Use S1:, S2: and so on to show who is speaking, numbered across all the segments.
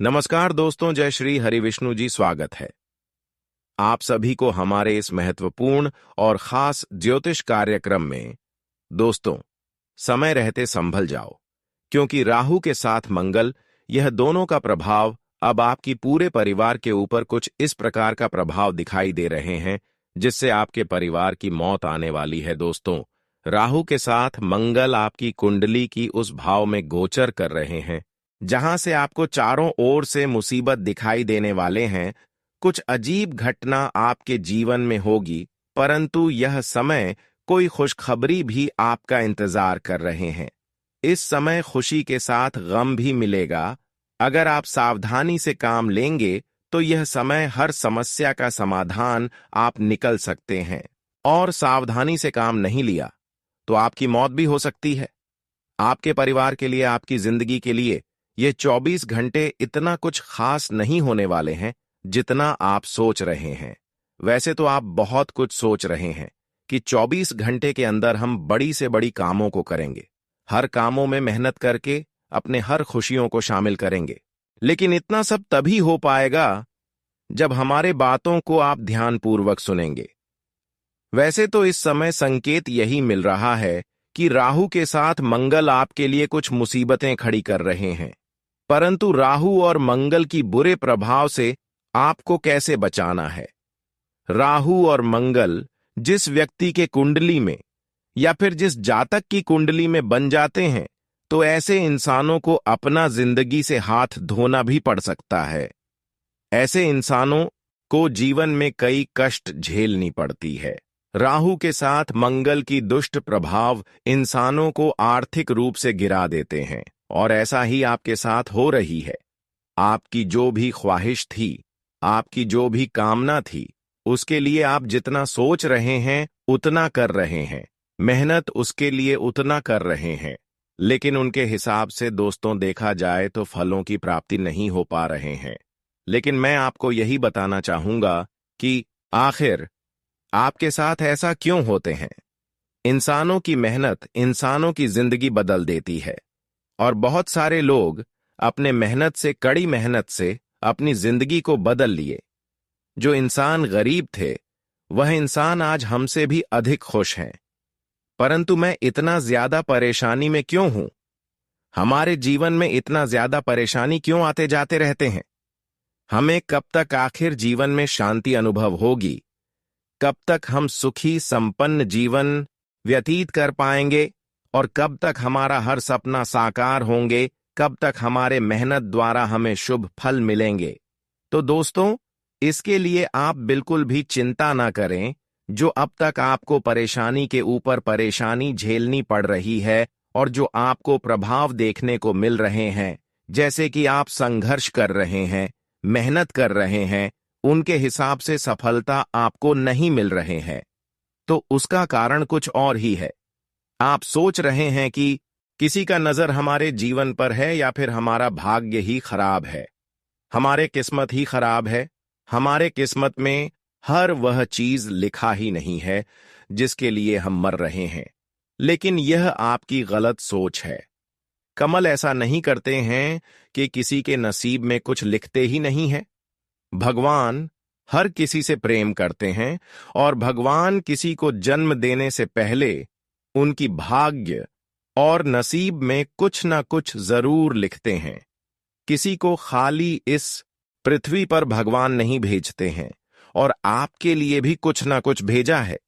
S1: नमस्कार दोस्तों, जय श्री हरिविष्णु जी। स्वागत है आप सभी को हमारे इस महत्वपूर्ण और खास ज्योतिष कार्यक्रम में। दोस्तों, समय रहते संभल जाओ, क्योंकि राहु के साथ मंगल, यह दोनों का प्रभाव अब आपकी पूरे परिवार के ऊपर कुछ इस प्रकार का प्रभाव दिखाई दे रहे हैं जिससे आपके परिवार की मौत आने वाली है। दोस्तों, राहु के साथ मंगल आपकी कुंडली की उस भाव में गोचर कर रहे हैं जहां से आपको चारों ओर से मुसीबत दिखाई देने वाले हैं। कुछ अजीब घटना आपके जीवन में होगी, परंतु यह समय कोई खुशखबरी भी आपका इंतजार कर रहे हैं। इस समय खुशी के साथ गम भी मिलेगा। अगर आप सावधानी से काम लेंगे तो यह समय हर समस्या का समाधान आप निकल सकते हैं, और सावधानी से काम नहीं लिया तो आपकी मौत भी हो सकती है। आपके परिवार के लिए, आपकी जिंदगी के लिए ये 24 घंटे इतना कुछ खास नहीं होने वाले हैं जितना आप सोच रहे हैं। वैसे तो आप बहुत कुछ सोच रहे हैं कि 24 घंटे के अंदर हम बड़ी से बड़ी कामों को करेंगे, हर कामों में मेहनत करके अपने हर खुशियों को शामिल करेंगे। लेकिन इतना सब तभी हो पाएगा जब हमारे बातों को आप ध्यानपूर्वक सुनेंगे। वैसे तो इस समय संकेत यही मिल रहा है कि राहु के साथ मंगल आपके लिए कुछ मुसीबतें खड़ी कर रहे हैं, परंतु राहु और मंगल की बुरे प्रभाव से आपको कैसे बचाना है। राहु और मंगल जिस व्यक्ति के कुंडली में या फिर जिस जातक की कुंडली में बन जाते हैं, तो ऐसे इंसानों को अपना जिंदगी से हाथ धोना भी पड़ सकता है। ऐसे इंसानों को जीवन में कई कष्ट झेलनी पड़ती है। राहु के साथ मंगल की दुष्ट प्रभाव इंसानों को आर्थिक रूप से गिरा देते हैं, और ऐसा ही आपके साथ हो रही है। आपकी जो भी ख्वाहिश थी, आपकी जो भी कामना थी, उसके लिए आप जितना सोच रहे हैं उतना कर रहे हैं, मेहनत उसके लिए उतना कर रहे हैं, लेकिन उनके हिसाब से दोस्तों देखा जाए तो फलों की प्राप्ति नहीं हो पा रहे हैं। लेकिन मैं आपको यही बताना चाहूंगा कि आखिर आपके साथ ऐसा क्यों होते हैं। इंसानों की मेहनत इंसानों की जिंदगी बदल देती है, और बहुत सारे लोग अपने मेहनत से, कड़ी मेहनत से अपनी जिंदगी को बदल लिए। जो इंसान गरीब थे वह इंसान आज हमसे भी अधिक खुश हैं। परंतु मैं इतना ज्यादा परेशानी में क्यों हूं? हमारे जीवन में इतना ज्यादा परेशानी क्यों आते जाते रहते हैं? हमें कब तक आखिर जीवन में शांति अनुभव होगी? कब तक हम सुखी संपन्न जीवन व्यतीत कर पाएंगे? और कब तक हमारा हर सपना साकार होंगे? कब तक हमारे मेहनत द्वारा हमें शुभ फल मिलेंगे? तो दोस्तों, इसके लिए आप बिल्कुल भी चिंता ना करें। जो अब तक आपको परेशानी के ऊपर परेशानी झेलनी पड़ रही है, और जो आपको प्रभाव देखने को मिल रहे हैं, जैसे कि आप संघर्ष कर रहे हैं, मेहनत कर रहे हैं, उनके हिसाब से सफलता आपको नहीं मिल रहे हैं, तो उसका कारण कुछ और ही है। आप सोच रहे हैं कि किसी का नजर हमारे जीवन पर है, या फिर हमारा भाग्य ही खराब है, हमारे किस्मत ही खराब है, हमारे किस्मत में हर वह चीज लिखा ही नहीं है जिसके लिए हम मर रहे हैं। लेकिन यह आपकी गलत सोच है। कमल ऐसा नहीं करते हैं कि किसी के नसीब में कुछ लिखते ही नहीं है। भगवान हर किसी से प्रेम करते हैं, और भगवान किसी को जन्म देने से पहले उनकी भाग्य और नसीब में कुछ ना कुछ जरूर लिखते हैं। किसी को खाली इस पृथ्वी पर भगवान नहीं भेजते हैं, और आपके लिए भी कुछ ना कुछ भेजा है।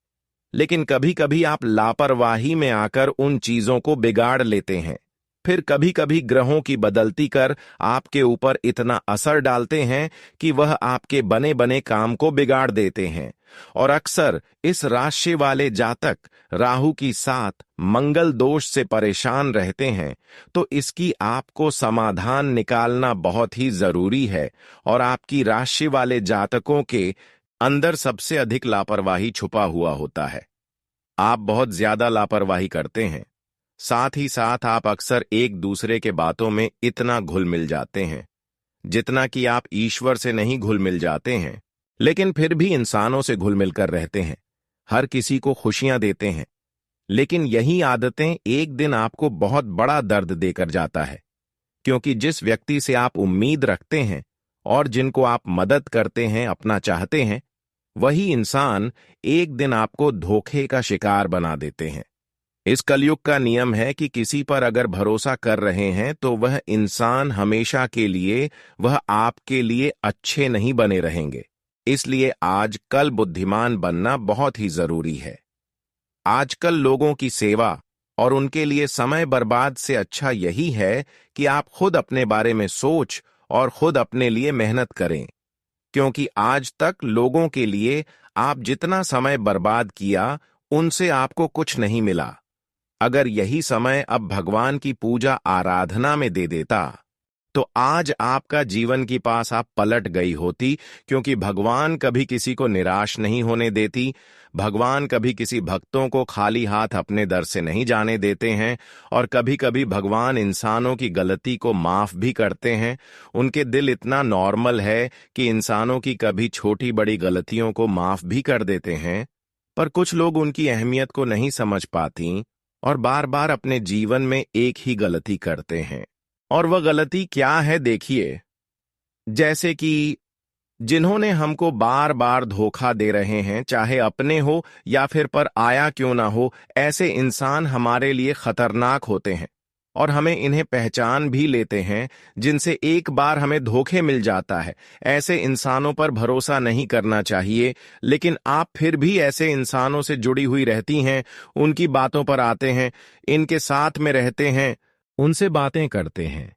S1: लेकिन कभी कभी आप लापरवाही में आकर उन चीजों को बिगाड़ लेते हैं। फिर कभी कभी ग्रहों की बदलती कर आपके ऊपर इतना असर डालते हैं कि वह आपके बने बने काम को बिगाड़ देते हैं। और अक्सर इस राशि वाले जातक राहु की साथ मंगल दोष से परेशान रहते हैं, तो इसकी आपको समाधान निकालना बहुत ही जरूरी है। और आपकी राशि वाले जातकों के अंदर सबसे अधिक लापरवाही छुपा हुआ होता है। आप बहुत ज्यादा लापरवाही करते हैं। साथ ही साथ आप अक्सर एक दूसरे के बातों में इतना घुल मिल जाते हैं जितना कि आप ईश्वर से नहीं घुल मिल जाते हैं, लेकिन फिर भी इंसानों से घुल मिलकर रहते हैं, हर किसी को खुशियां देते हैं। लेकिन यही आदतें एक दिन आपको बहुत बड़ा दर्द देकर जाता है। क्योंकि जिस व्यक्ति से आप उम्मीद रखते हैं और जिनको आप मदद करते हैं, अपना चाहते हैं, वही इंसान एक दिन आपको धोखे का शिकार बना देते हैं। इस कलयुग का नियम है कि किसी पर अगर भरोसा कर रहे हैं तो वह इंसान हमेशा के लिए वह आपके लिए अच्छे नहीं बने रहेंगे। इसलिए आजकल बुद्धिमान बनना बहुत ही जरूरी है। आजकल लोगों की सेवा और उनके लिए समय बर्बाद से अच्छा यही है कि आप खुद अपने बारे में सोच और खुद अपने लिए मेहनत करें, क्योंकि आज तक लोगों के लिए आप जितना समय बर्बाद किया उनसे आपको कुछ नहीं मिला। अगर यही समय अब भगवान की पूजा आराधना में दे देता तो आज आपका जीवन की पास आप पलट गई होती, क्योंकि भगवान कभी किसी को निराश नहीं होने देती। भगवान कभी किसी भक्तों को खाली हाथ अपने दर से नहीं जाने देते हैं, और कभी कभी भगवान इंसानों की गलती को माफ भी करते हैं। उनके दिल इतना नॉर्मल है कि इंसानों की कभी छोटी बड़ी गलतियों को माफ भी कर देते हैं। पर कुछ लोग उनकी अहमियत को नहीं समझ पाती और बार बार अपने जीवन में एक ही गलती करते हैं। और वह गलती क्या है, देखिए, जैसे कि जिन्होंने हमको बार बार धोखा दे रहे हैं, चाहे अपने हो या फिर पर आया क्यों ना हो, ऐसे इंसान हमारे लिए खतरनाक होते हैं और हमें इन्हें पहचान भी लेते हैं। जिनसे एक बार हमें धोखे मिल जाता है, ऐसे इंसानों पर भरोसा नहीं करना चाहिए। लेकिन आप फिर भी ऐसे इंसानों से जुड़ी हुई रहती हैं, उनकी बातों पर आते हैं, इनके साथ में रहते हैं, उनसे बातें करते हैं।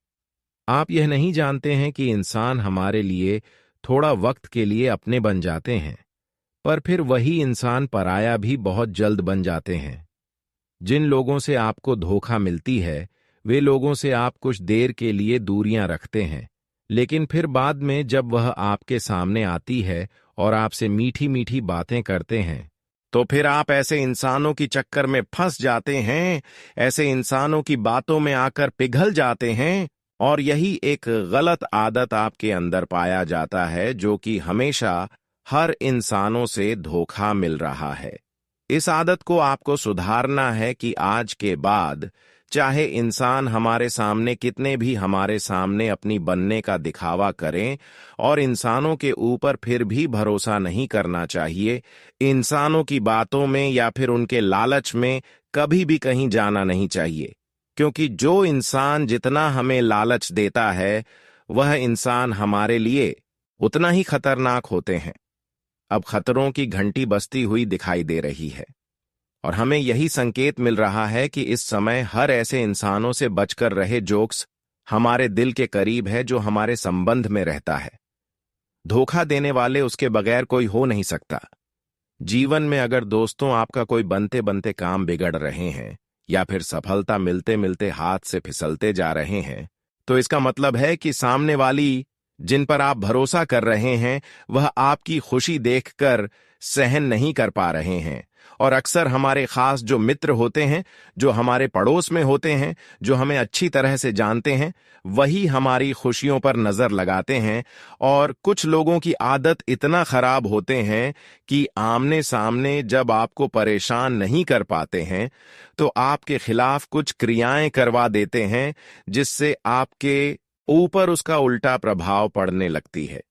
S1: आप यह नहीं जानते हैं कि इंसान हमारे लिए थोड़ा वक्त के लिए अपने बन जाते हैं, पर फिर वही इंसान पराया भी बहुत जल्द बन जाते हैं। जिन लोगों से आपको धोखा मिलती है, वे लोगों से आप कुछ देर के लिए दूरियां रखते हैं, लेकिन फिर बाद में जब वह आपके सामने आती है और आपसे मीठी मीठी बातें करते हैं, तो फिर आप ऐसे इंसानों की चक्कर में फंस जाते हैं, ऐसे इंसानों की बातों में आकर पिघल जाते हैं। और यही एक गलत आदत आपके अंदर पाया जाता है, जो कि हमेशा हर इंसानों से धोखा मिल रहा है। इस आदत को आपको सुधारना है कि आज के बाद चाहे इंसान हमारे सामने कितने भी हमारे सामने अपनी बनने का दिखावा करें, और इंसानों के ऊपर फिर भी भरोसा नहीं करना चाहिए। इंसानों की बातों में या फिर उनके लालच में कभी भी कहीं जाना नहीं चाहिए, क्योंकि जो इंसान जितना हमें लालच देता है, वह इंसान हमारे लिए उतना ही खतरनाक होते हैं। अब खतरों की घंटी बजती हुई दिखाई दे रही है और हमें यही संकेत मिल रहा है कि इस समय हर ऐसे इंसानों से बचकर रहे जोक्स हमारे दिल के करीब है, जो हमारे संबंध में रहता है। धोखा देने वाले उसके बगैर कोई हो नहीं सकता। जीवन में अगर दोस्तों आपका कोई बनते बनते काम बिगड़ रहे हैं या फिर सफलता मिलते मिलते हाथ से फिसलते जा रहे हैं, तो इसका मतलब है कि सामने वाली जिन पर आप भरोसा कर रहे हैं, वह आपकी खुशी देखकर सहन नहीं कर पा रहे हैं। और अक्सर हमारे खास जो मित्र होते हैं, जो हमारे पड़ोस में होते हैं, जो हमें अच्छी तरह से जानते हैं, वही हमारी खुशियों पर नजर लगाते हैं। और कुछ लोगों की आदत इतना खराब होते हैं कि आमने सामने जब आपको परेशान नहीं कर पाते हैं, तो आपके खिलाफ कुछ क्रियाएं करवा देते हैं, जिससे आपके ऊपर उसका उल्टा प्रभाव पड़ने लगती है।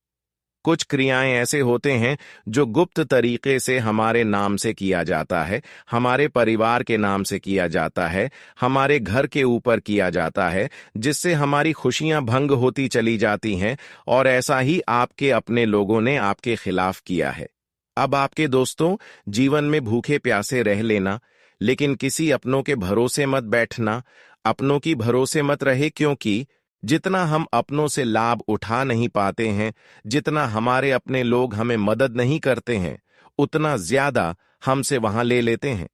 S1: कुछ क्रियाएं ऐसे होते हैं जो गुप्त तरीके से हमारे नाम से किया जाता है, हमारे परिवार के नाम से किया जाता है, हमारे घर के ऊपर किया जाता है, जिससे हमारी खुशियां भंग होती चली जाती हैं। और ऐसा ही आपके अपने लोगों ने आपके खिलाफ किया है। अब आपके दोस्तों, जीवन में भूखे प्यासे रह लेना, लेकिन किसी अपनों के भरोसे मत बैठना। अपनों की भरोसे मत रहे, क्योंकि जितना हम अपनों से लाभ उठा नहीं पाते हैं, जितना हमारे अपने लोग हमें मदद नहीं करते हैं, उतना ज्यादा हमसे वहां ले लेते हैं।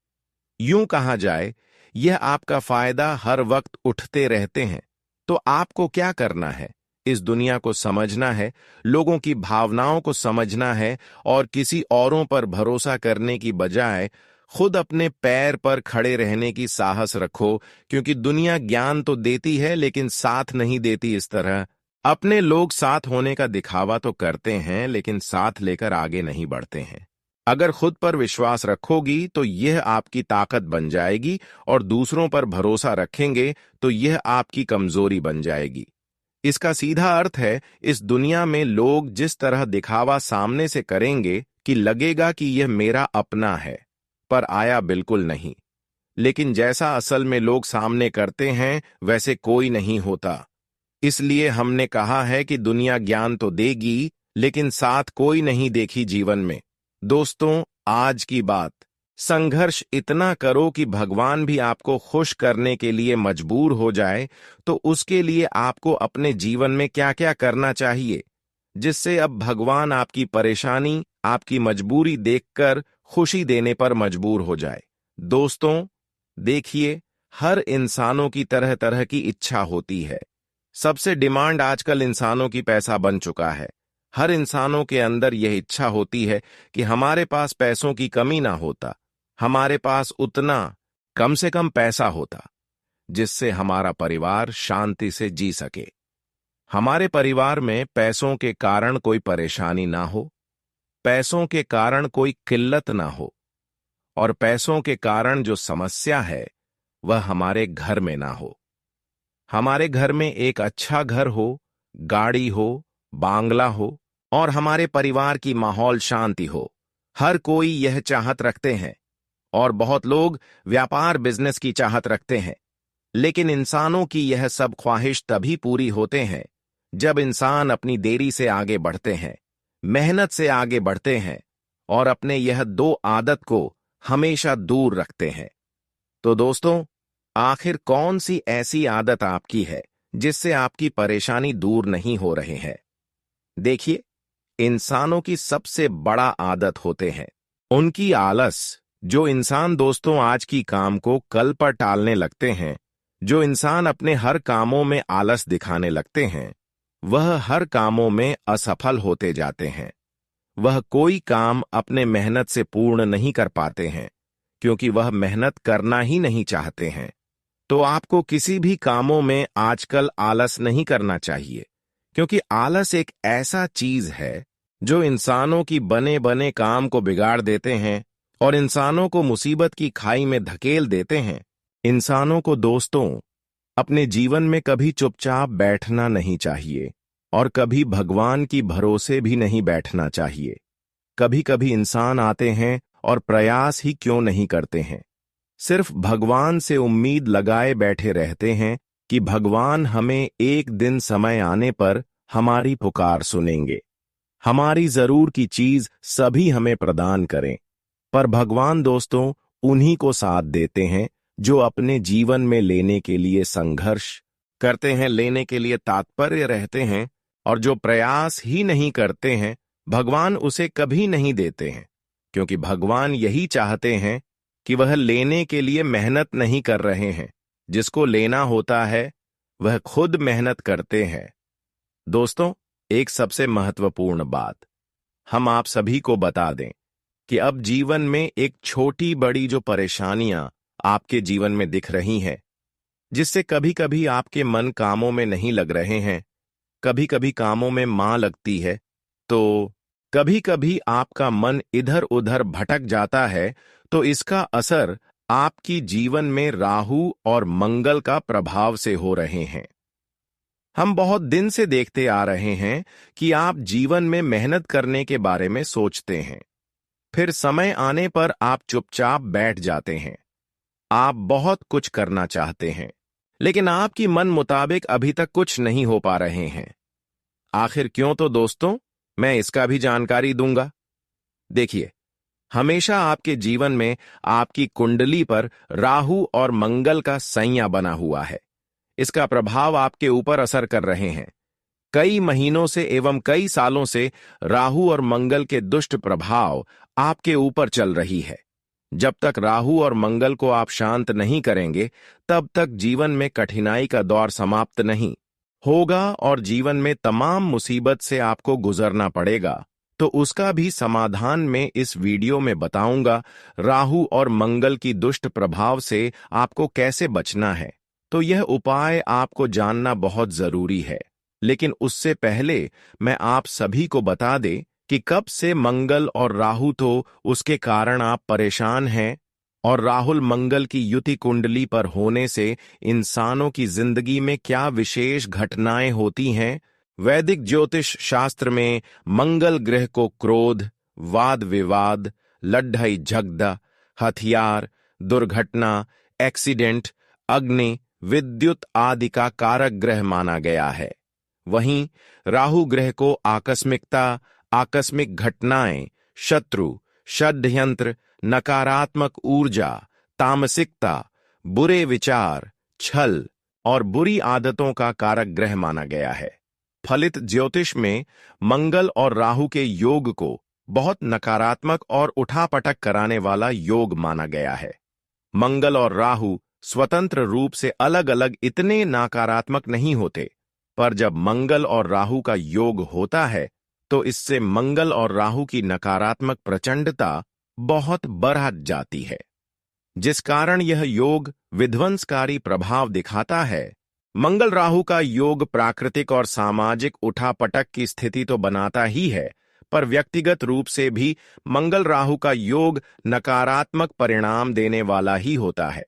S1: यूं कहा जाए, यह आपका फायदा हर वक्त उठते रहते हैं। तो आपको क्या करना है? इस दुनिया को समझना है, लोगों की भावनाओं को समझना है, और किसी औरों पर भरोसा करने की बजाय खुद अपने पैर पर खड़े रहने की साहस रखो, क्योंकि दुनिया ज्ञान तो देती है लेकिन साथ नहीं देती। इस तरह अपने लोग साथ होने का दिखावा तो करते हैं, लेकिन साथ लेकर आगे नहीं बढ़ते हैं। अगर खुद पर विश्वास रखोगी तो यह आपकी ताकत बन जाएगी, और दूसरों पर भरोसा रखेंगे तो यह आपकी कमजोरी बन जाएगी। इसका सीधा अर्थ है, इस दुनिया में लोग जिस तरह दिखावा सामने से करेंगे कि लगेगा कि यह मेरा अपना है, पर आया बिल्कुल नहीं। लेकिन जैसा असल में लोग सामने करते हैं वैसे कोई नहीं होता। इसलिए हमने कहा है कि दुनिया ज्ञान तो देगी, लेकिन साथ कोई नहीं देखी जीवन में। दोस्तों, आज की बात, संघर्ष इतना करो कि भगवान भी आपको खुश करने के लिए मजबूर हो जाए, तो उसके लिए आपको अपने जीवन में क्या क्या करना चाहिए, जिससे अब भगवान आपकी परेशानी, आपकी मजबूरी देखकर खुशी देने पर मजबूर हो जाए। दोस्तों, देखिए, हर इंसानों की तरह तरह की इच्छा होती है। सबसे डिमांड आजकल इंसानों की पैसा बन चुका है। हर इंसानों के अंदर यह इच्छा होती है कि हमारे पास पैसों की कमी ना होता, हमारे पास उतना कम से कम पैसा होता जिससे हमारा परिवार शांति से जी सके। हमारे परिवार में पैसों के कारण कोई परेशानी ना हो, पैसों के कारण कोई किल्लत ना हो, और पैसों के कारण जो समस्या है वह हमारे घर में ना हो। हमारे घर में एक अच्छा घर हो, गाड़ी हो, बांग्ला हो और हमारे परिवार की माहौल शांति हो। हर कोई यह चाहत रखते हैं और बहुत लोग व्यापार बिजनेस की चाहत रखते हैं। लेकिन इंसानों की यह सब ख्वाहिश तभी पूरी होते हैं जब इंसान अपनी देरी से आगे बढ़ते हैं, मेहनत से आगे बढ़ते हैं और अपने यह दो आदत को हमेशा दूर रखते हैं। तो दोस्तों, आखिर कौन सी ऐसी आदत आपकी है जिससे आपकी परेशानी दूर नहीं हो रहे हैं? देखिए, इंसानों की सबसे बड़ा आदत होते हैं उनकी आलस। जो इंसान दोस्तों आज की काम को कल पर टालने लगते हैं, जो इंसान अपने हर कामों में आलस दिखाने लगते हैं, वह हर कामों में असफल होते जाते हैं। वह कोई काम अपने मेहनत से पूर्ण नहीं कर पाते हैं, क्योंकि वह मेहनत करना ही नहीं चाहते हैं। तो आपको किसी भी कामों में आजकल आलस नहीं करना चाहिए, क्योंकि आलस एक ऐसा चीज है जो इंसानों की बने बने काम को बिगाड़ देते हैं और इंसानों को मुसीबत की खाई में धकेल देते हैं। इंसानों को दोस्तों अपने जीवन में कभी चुपचाप बैठना नहीं चाहिए और कभी भगवान की भरोसे भी नहीं बैठना चाहिए। कभी कभी इंसान आते हैं और प्रयास ही क्यों नहीं करते हैं, सिर्फ भगवान से उम्मीद लगाए बैठे रहते हैं कि भगवान हमें एक दिन समय आने पर हमारी पुकार सुनेंगे, हमारी जरूर की चीज सभी हमें प्रदान करें। पर भगवान दोस्तों उन्हीं को साथ देते हैं जो अपने जीवन में लेने के लिए संघर्ष करते हैं, लेने के लिए तात्पर्य रहते हैं, और जो प्रयास ही नहीं करते हैं भगवान उसे कभी नहीं देते हैं, क्योंकि भगवान यही चाहते हैं कि वह लेने के लिए मेहनत नहीं कर रहे हैं। जिसको लेना होता है वह खुद मेहनत करते हैं। दोस्तों, एक सबसे महत्वपूर्ण बात हम आप सभी को बता दें कि अब जीवन में एक छोटी बड़ी जो परेशानियां आपके जीवन में दिख रही हैं, जिससे कभी कभी आपके मन कामों में नहीं लग रहे हैं, कभी कभी कामों में मां लगती है, तो कभी कभी आपका मन इधर उधर भटक जाता है, तो इसका असर आपकी जीवन में राहु और मंगल का प्रभाव से हो रहे हैं। हम बहुत दिन से देखते आ रहे हैं कि आप जीवन में मेहनत करने के बारे में सोचते हैं, फिर समय आने पर आप चुपचाप बैठ जाते हैं। आप बहुत कुछ करना चाहते हैं, लेकिन आपकी मन मुताबिक अभी तक कुछ नहीं हो पा रहे हैं। आखिर क्यों? तो दोस्तों, मैं इसका भी जानकारी दूंगा। देखिए, हमेशा आपके जीवन में आपकी कुंडली पर राहु और मंगल का संया बना हुआ है। इसका प्रभाव आपके ऊपर असर कर रहे हैं। कई महीनों से एवं कई सालों से राहु और मंगल के दुष्ट प्रभाव आपके ऊपर चल रही है। जब तक राहु और मंगल को आप शांत नहीं करेंगे, तब तक जीवन में कठिनाई का दौर समाप्त नहीं होगा और जीवन में तमाम मुसीबत से आपको गुजरना पड़ेगा। तो उसका भी समाधान मैं इस वीडियो में बताऊंगा। राहु और मंगल की दुष्ट प्रभाव से आपको कैसे बचना है, तो यह उपाय आपको जानना बहुत जरूरी है। लेकिन उससे पहले मैं आप सभी को बता दें कि कब से मंगल और राहु, तो उसके कारण आप परेशान हैं और राहुल मंगल की युति कुंडली पर होने से इंसानों की जिंदगी में क्या विशेष घटनाएं होती हैं। वैदिक ज्योतिष शास्त्र में मंगल ग्रह को क्रोध, वाद विवाद, लड़ाई झगड़ा, हथियार, दुर्घटना, एक्सीडेंट, अग्नि, विद्युत आदि का कारक ग्रह माना गया है। वहीं राहु ग्रह को आकस्मिकता, आकस्मिक घटनाएं, शत्रु, षड्यंत्र, नकारात्मक ऊर्जा, तामसिकता, बुरे विचार, छल और बुरी आदतों का कारक ग्रह माना गया है। फलित ज्योतिष में मंगल और राहु के योग को बहुत नकारात्मक और उठापटक कराने वाला योग माना गया है। मंगल और राहु स्वतंत्र रूप से अलग अलग इतने नकारात्मक नहीं होते, पर जब मंगल और राहु का योग होता है तो इससे मंगल और राहु की नकारात्मक प्रचंडता बहुत बढ़ जाती है, जिस कारण यह योग विध्वंसकारी प्रभाव दिखाता है। मंगल राहु का योग प्राकृतिक और सामाजिक उठापटक की स्थिति तो बनाता ही है, पर व्यक्तिगत रूप से भी मंगल राहु का योग नकारात्मक परिणाम देने वाला ही होता है।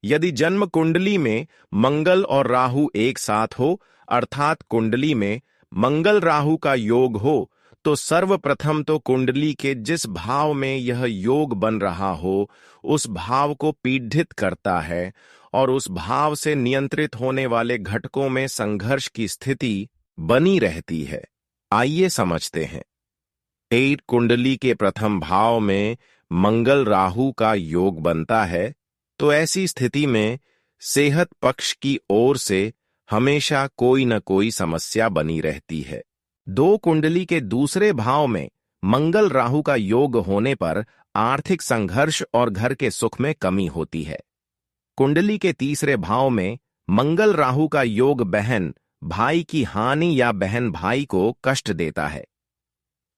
S1: यदि जन्म कुंडली में मंगल और राहु एक साथ हो, अर्थात कुंडली में मंगल राहु का योग हो, तो सर्वप्रथम तो कुंडली के जिस भाव में यह योग बन रहा हो उस भाव को पीड़ित करता है और उस भाव से नियंत्रित होने वाले घटकों में संघर्ष की स्थिति बनी रहती है। आइए समझते हैं। 8 कुंडली के प्रथम भाव में मंगल राहु का योग बनता है, तो ऐसी स्थिति में सेहत पक्ष की ओर से हमेशा कोई न कोई समस्या बनी रहती है। 2 कुंडली के दूसरे भाव में मंगल राहु का योग होने पर आर्थिक संघर्ष और घर के सुख में कमी होती है। कुंडली के तीसरे भाव में मंगल राहु का योग बहन भाई की हानि या बहन भाई को कष्ट देता है।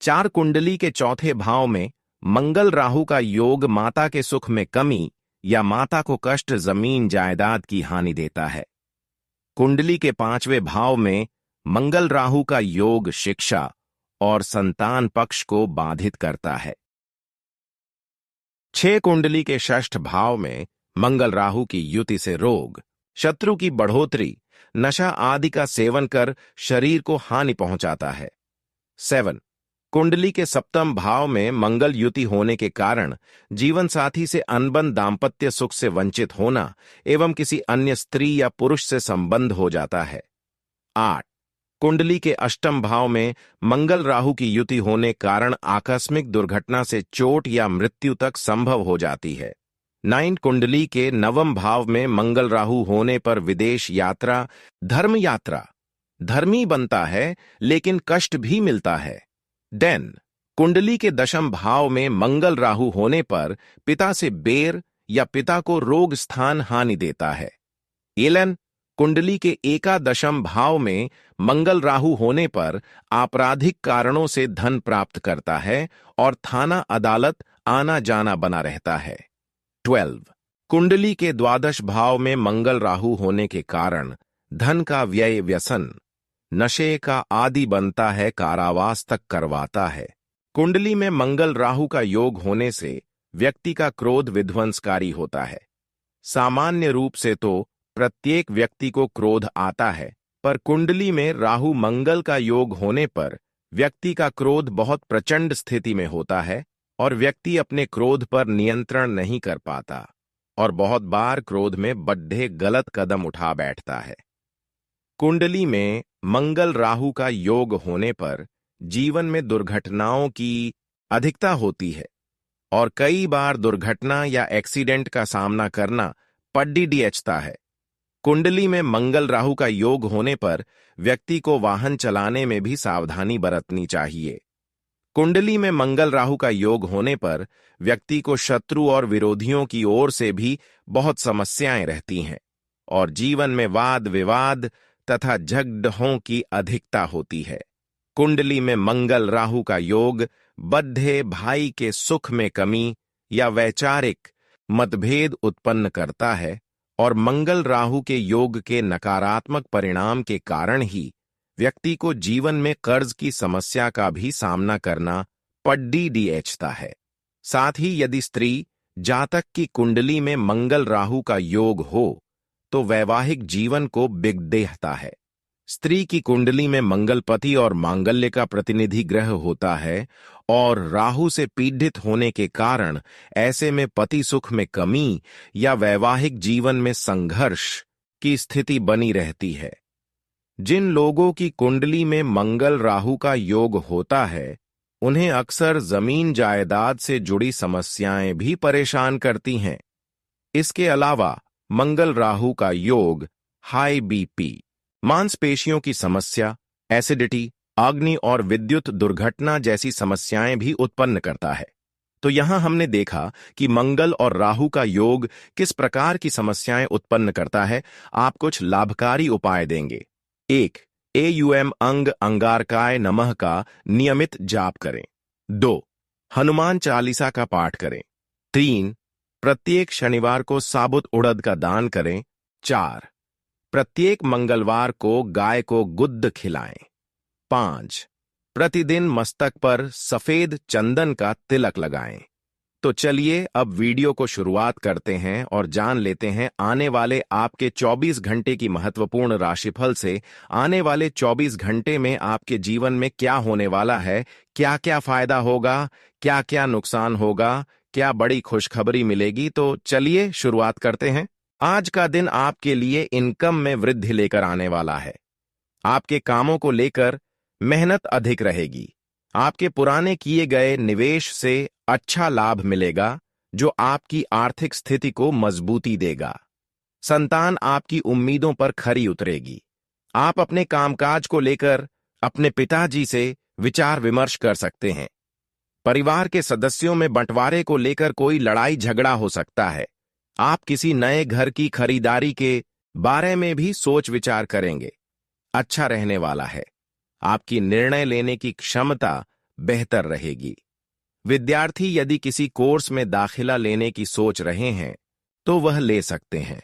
S1: 4 कुंडली के चौथे भाव में मंगल राहु का योग माता के सुख में कमी या माता को कष्ट, जमीन जायदाद की हानि देता है। कुंडली के 5वें भाव में मंगल राहु का योग शिक्षा और संतान पक्ष को बाधित करता है। 6 कुंडली के षष्ठ भाव में मंगल राहु की युति से रोग, शत्रु की बढ़ोतरी, नशा आदि का सेवन कर शरीर को हानि पहुंचाता है। 7 कुंडली के सप्तम भाव में मंगल युति होने के कारण जीवन साथी से अनबन, दाम्पत्य सुख से वंचित होना एवं किसी अन्य स्त्री या पुरुष से संबंध हो जाता है। 8 कुंडली के अष्टम भाव में मंगल राहु की युति होने कारण आकस्मिक दुर्घटना से चोट या मृत्यु तक संभव हो जाती है। 9 कुंडली के नवम भाव में मंगल राहु होने पर विदेश यात्रा, धर्म यात्रा, धर्मी बनता है लेकिन कष्ट भी मिलता है। 10 कुंडली के दशम भाव में मंगल राहु होने पर पिता से बेर या पिता को रोग स्थान हानि देता है। 11 कुंडली के एकादशम भाव में मंगल राहु होने पर आपराधिक कारणों से धन प्राप्त करता है और थाना अदालत आना जाना बना रहता है। 12 कुंडली के द्वादश भाव में मंगल राहु होने के कारण धन का व्यय, व्यसन, नशे का आदि बनता है, कारावास तक करवाता है। कुंडली में मंगल राहु का योग होने से व्यक्ति का क्रोध विध्वंसकारी होता है। सामान्य रूप से तो प्रत्येक व्यक्ति को क्रोध आता है, पर कुंडली में राहु मंगल का योग होने पर व्यक्ति का क्रोध बहुत प्रचंड स्थिति में होता है और व्यक्ति अपने क्रोध पर नियंत्रण नहीं कर पाता और बहुत बार क्रोध में बड़े गलत कदम उठा बैठता है। कुंडली में मंगल राहु का योग होने पर जीवन में दुर्घटनाओं की अधिकता होती है और कई बार दुर्घटना या एक्सीडेंट का सामना करना पड़ता है। कुंडली में मंगल राहु का योग होने पर व्यक्ति को वाहन चलाने में भी सावधानी बरतनी चाहिए। कुंडली में मंगल राहु का योग होने पर व्यक्ति को शत्रु और विरोधियों की ओर से भी बहुत समस्याएं रहती हैं और जीवन में वाद विवाद तथा झगड़ों की अधिकता होती है। कुंडली में मंगल राहु का योग बद्धे भाई के सुख में कमी या वैचारिक मतभेद उत्पन्न करता है और मंगल राहु के योग के नकारात्मक परिणाम के कारण ही व्यक्ति को जीवन में कर्ज की समस्या का भी सामना करना पड़ता है। साथ ही यदि स्त्री जातक की कुंडली में मंगल राहु का योग हो तो वैवाहिक जीवन को बिगड़ता है। स्त्री की कुंडली में मंगल पति और मांगल्य का प्रतिनिधि ग्रह होता है और राहु से पीड़ित होने के कारण ऐसे में पति सुख में कमी या वैवाहिक जीवन में संघर्ष की स्थिति बनी रहती है। जिन लोगों की कुंडली में मंगल राहु का योग होता है उन्हें अक्सर जमीन जायदाद से जुड़ी समस्याएं भी परेशान करती हैं। इसके अलावा मंगल राहु का योग हाई बीपी, मांसपेशियों की समस्या, एसिडिटी, अग्नि और विद्युत दुर्घटना जैसी समस्याएं भी उत्पन्न करता है। तो यहां हमने देखा कि मंगल और राहु का योग किस प्रकार की समस्याएं उत्पन्न करता है। आप कुछ लाभकारी उपाय देंगे। 1. एयूएम अंग अंगारकाय नमः का नियमित जाप करें। 2. हनुमान चालीसा का पाठ करें। 3. प्रत्येक शनिवार को साबुत उड़द का दान करें। 4. प्रत्येक मंगलवार को गाय को गुद्द खिलाएं। 5. प्रतिदिन मस्तक पर सफेद चंदन का तिलक लगाएं। तो चलिए अब वीडियो को शुरुआत करते हैं और जान लेते हैं आने वाले आपके 24 घंटे की महत्वपूर्ण राशिफल से आने वाले 24 घंटे में आपके जीवन में क्या होने वाला है, क्या क्या फायदा होगा, क्या क्या नुकसान होगा, क्या बड़ी खुशखबरी मिलेगी। तो चलिए शुरुआत करते हैं। आज का दिन आपके लिए इनकम में वृद्धि लेकर आने वाला है। आपके कामों को लेकर मेहनत अधिक रहेगी। आपके पुराने किए गए निवेश से अच्छा लाभ मिलेगा जो आपकी आर्थिक स्थिति को मजबूती देगा। संतान आपकी उम्मीदों पर खरी उतरेगी। आप अपने कामकाज को लेकर अपने पिताजी से विचार विमर्श कर सकते हैं। परिवार के सदस्यों में बंटवारे को लेकर कोई लड़ाई झगड़ा हो सकता है। आप किसी नए घर की खरीदारी के बारे में भी सोच विचार करेंगे। अच्छा रहने वाला है। आपकी निर्णय लेने की क्षमता बेहतर रहेगी। विद्यार्थी यदि किसी कोर्स में दाखिला लेने की सोच रहे हैं तो वह ले सकते हैं।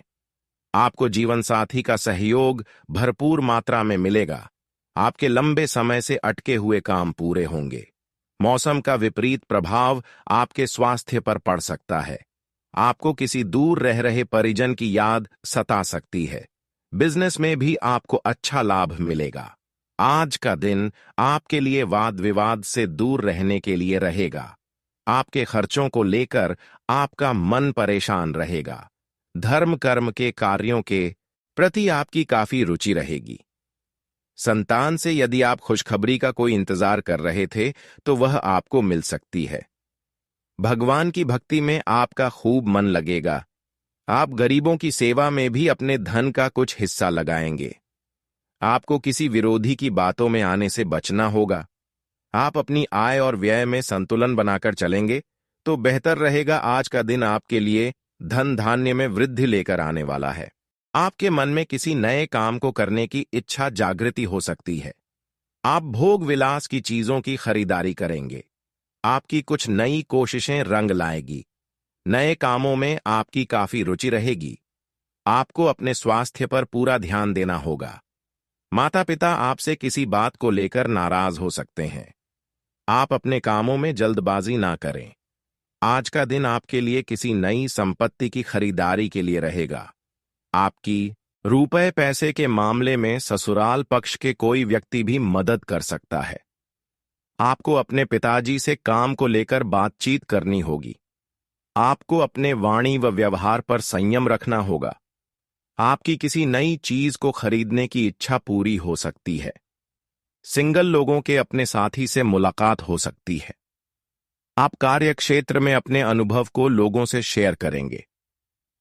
S1: आपको जीवन साथी का सहयोग भरपूर मात्रा में मिलेगा। आपके लंबे समय से अटके हुए काम पूरे होंगे। मौसम का विपरीत प्रभाव आपके स्वास्थ्य पर पड़ सकता है। आपको किसी दूर रह रहे परिजन की याद सता सकती है। बिजनेस में भी आपको अच्छा लाभ मिलेगा। आज का दिन आपके लिए वाद विवाद से दूर रहने के लिए रहेगा। आपके खर्चों को लेकर आपका मन परेशान रहेगा। धर्म कर्म के कार्यों के प्रति आपकी काफी रुचि रहेगी। संतान से यदि आप खुशखबरी का कोई इंतजार कर रहे थे तो वह आपको मिल सकती है। भगवान की भक्ति में आपका खूब मन लगेगा। आप गरीबों की सेवा में भी अपने धन का कुछ हिस्सा लगाएंगे। आपको किसी विरोधी की बातों में आने से बचना होगा। आप अपनी आय और व्यय में संतुलन बनाकर चलेंगे तो बेहतर रहेगा। आज का दिन आपके लिए धन धान्य में वृद्धि लेकर आने वाला है। आपके मन में किसी नए काम को करने की इच्छा जागृति हो सकती है। आप भोग विलास की चीजों की खरीदारी करेंगे। आपकी कुछ नई कोशिशें रंग लाएगी। नए कामों में आपकी काफी रुचि रहेगी। आपको अपने स्वास्थ्य पर पूरा ध्यान देना होगा। माता पिता आपसे किसी बात को लेकर नाराज हो सकते हैं। आप अपने कामों में जल्दबाजी ना करें। आज का दिन आपके लिए किसी नई संपत्ति की खरीदारी के लिए रहेगा। आपकी रुपए पैसे के मामले में ससुराल पक्ष के कोई व्यक्ति भी मदद कर सकता है। आपको अपने पिताजी से काम को लेकर बातचीत करनी होगी। आपको अपने वाणी व व्यवहार पर संयम रखना होगा। आपकी किसी नई चीज को खरीदने की इच्छा पूरी हो सकती है। सिंगल लोगों के अपने साथी से मुलाकात हो सकती है। आप कार्यक्षेत्र में अपने अनुभव को लोगों से शेयर करेंगे।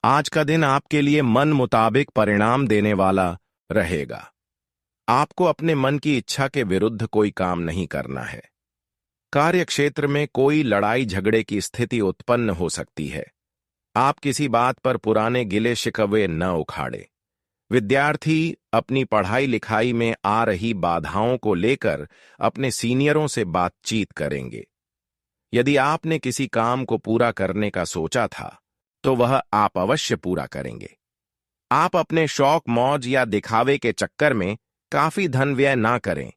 S1: आज का दिन आपके लिए मन मुताबिक परिणाम देने वाला रहेगा। आपको अपने मन की इच्छा के विरुद्ध कोई काम नहीं करना है। कार्यक्षेत्र में कोई लड़ाई झगड़े की स्थिति उत्पन्न हो सकती है। आप किसी बात पर पुराने गिले शिकवे न उखाड़े। विद्यार्थी अपनी पढ़ाई लिखाई में आ रही बाधाओं को लेकर अपने सीनियरों से बातचीत करेंगे। यदि आपने किसी काम को पूरा करने का सोचा था तो वह आप अवश्य पूरा करेंगे। आप अपने शौक मौज या दिखावे के चक्कर में काफी धन व्यय ना करें।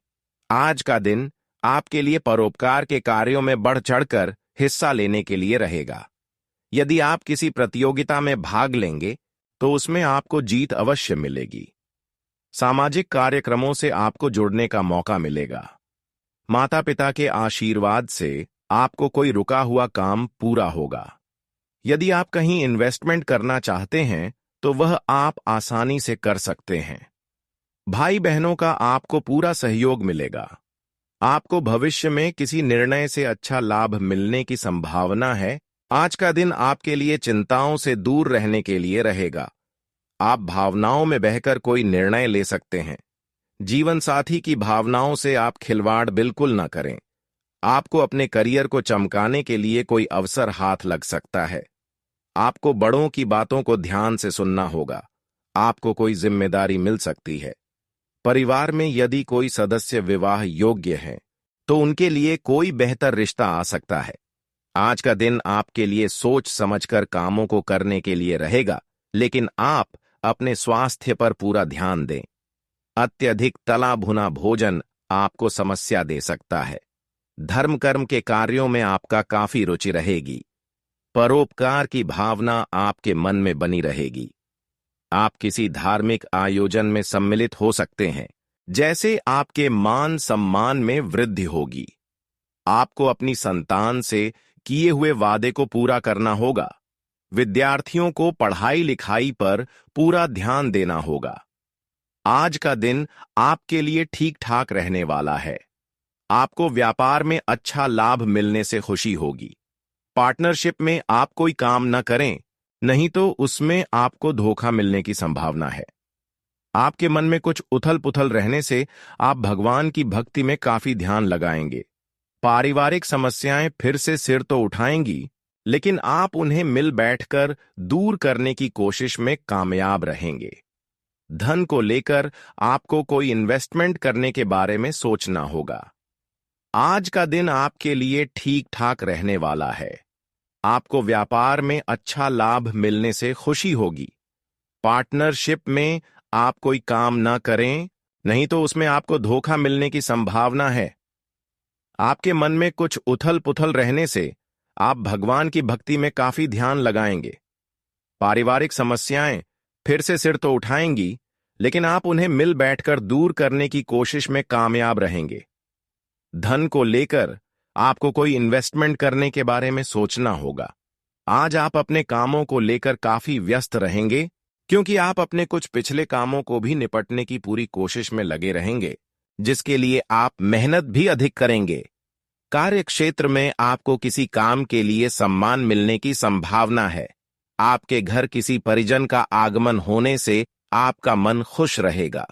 S1: आज का दिन आपके लिए परोपकार के कार्यों में बढ़ चढ़कर हिस्सा लेने के लिए रहेगा। यदि आप किसी प्रतियोगिता में भाग लेंगे तो उसमें आपको जीत अवश्य मिलेगी। सामाजिक कार्यक्रमों से आपको जुड़ने का मौका मिलेगा। माता पिता के आशीर्वाद से आपको कोई रुका हुआ काम पूरा होगा। यदि आप कहीं इन्वेस्टमेंट करना चाहते हैं तो वह आप आसानी से कर सकते हैं। भाई बहनों का आपको पूरा सहयोग मिलेगा। आपको भविष्य में किसी निर्णय से अच्छा लाभ मिलने की संभावना है। आज का दिन आपके लिए चिंताओं से दूर रहने के लिए रहेगा। आप भावनाओं में बहकर कोई निर्णय ले सकते हैं। जीवन साथी की भावनाओं से आप खिलवाड़ बिल्कुल न करें। आपको अपने करियर को चमकाने के लिए कोई अवसर हाथ लग सकता है। आपको बड़ों की बातों को ध्यान से सुनना होगा। आपको कोई जिम्मेदारी मिल सकती है। परिवार में यदि कोई सदस्य विवाह योग्य है तो उनके लिए कोई बेहतर रिश्ता आ सकता है। आज का दिन आपके लिए सोच समझकर कामों को करने के लिए रहेगा, लेकिन आप अपने स्वास्थ्य पर पूरा ध्यान दें। अत्यधिक तला भुना भोजन आपको समस्या दे सकता है। धर्म कर्म के कार्यों में आपका काफी रुचि रहेगी। परोपकार की भावना आपके मन में बनी रहेगी। आप किसी धार्मिक आयोजन में सम्मिलित हो सकते हैं, जैसे आपके मान सम्मान में वृद्धि होगी। आपको अपनी संतान से किए हुए वादे को पूरा करना होगा। विद्यार्थियों को पढ़ाई लिखाई पर पूरा ध्यान देना होगा। आज का दिन आपके लिए ठीक ठाक रहने वाला है। आपको व्यापार में अच्छा लाभ मिलने से खुशी होगी। पार्टनरशिप में आप कोई काम न करें, नहीं तो उसमें आपको धोखा मिलने की संभावना है। आपके मन में कुछ उथल पुथल रहने से आप भगवान की भक्ति में काफी ध्यान लगाएंगे। पारिवारिक समस्याएं फिर से सिर तो उठाएंगी, लेकिन आप उन्हें मिल बैठकर दूर करने की कोशिश में कामयाब रहेंगे। धन को लेकर आपको कोई इन्वेस्टमेंट करने के बारे में सोचना होगा। आज का दिन आपके लिए ठीक ठाक रहने वाला है। आपको व्यापार में अच्छा लाभ मिलने से खुशी होगी। पार्टनरशिप में आप कोई काम ना करें, नहीं तो उसमें आपको धोखा मिलने की संभावना है। आपके मन में कुछ उथल पुथल रहने से आप भगवान की भक्ति में काफी ध्यान लगाएंगे। पारिवारिक समस्याएं फिर से सिर तो उठाएंगी, लेकिन आप उन्हें मिल बैठकर दूर करने की कोशिश में कामयाब रहेंगे। धन को लेकर आपको कोई इन्वेस्टमेंट करने के बारे में सोचना होगा। आज आप अपने कामों को लेकर काफी व्यस्त रहेंगे, क्योंकि आप अपने कुछ पिछले कामों को भी निपटने की पूरी कोशिश में लगे रहेंगे, जिसके लिए आप मेहनत भी अधिक करेंगे। कार्य क्षेत्र में आपको किसी काम के लिए सम्मान मिलने की संभावना है। आपके घर किसी परिजन का आगमन होने से आपका मन खुश रहेगा।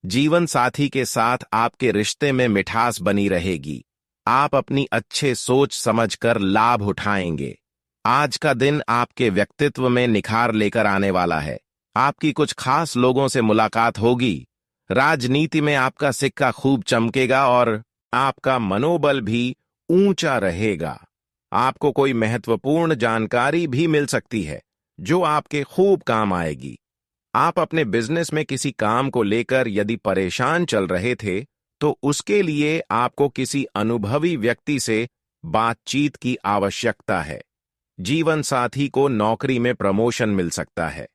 S1: जीवन साथी के साथ आपके रिश्ते में मिठास बनी रहेगी। आप अपनी अच्छे सोच समझकर लाभ उठाएंगे। आज का दिन आपके व्यक्तित्व में निखार लेकर आने वाला है। आपकी कुछ खास लोगों से मुलाकात होगी। राजनीति में आपका सिक्का खूब चमकेगा और आपका मनोबल भी ऊंचा रहेगा। आपको कोई महत्वपूर्ण जानकारी भी मिल सकती है, जो आपके खूब काम आएगी। आप अपने बिजनेस में किसी काम को लेकर यदि परेशान चल रहे थे, तो उसके लिए आपको किसी अनुभवी व्यक्ति से बातचीत की आवश्यकता है। जीवन साथी को नौकरी में प्रमोशन मिल सकता है।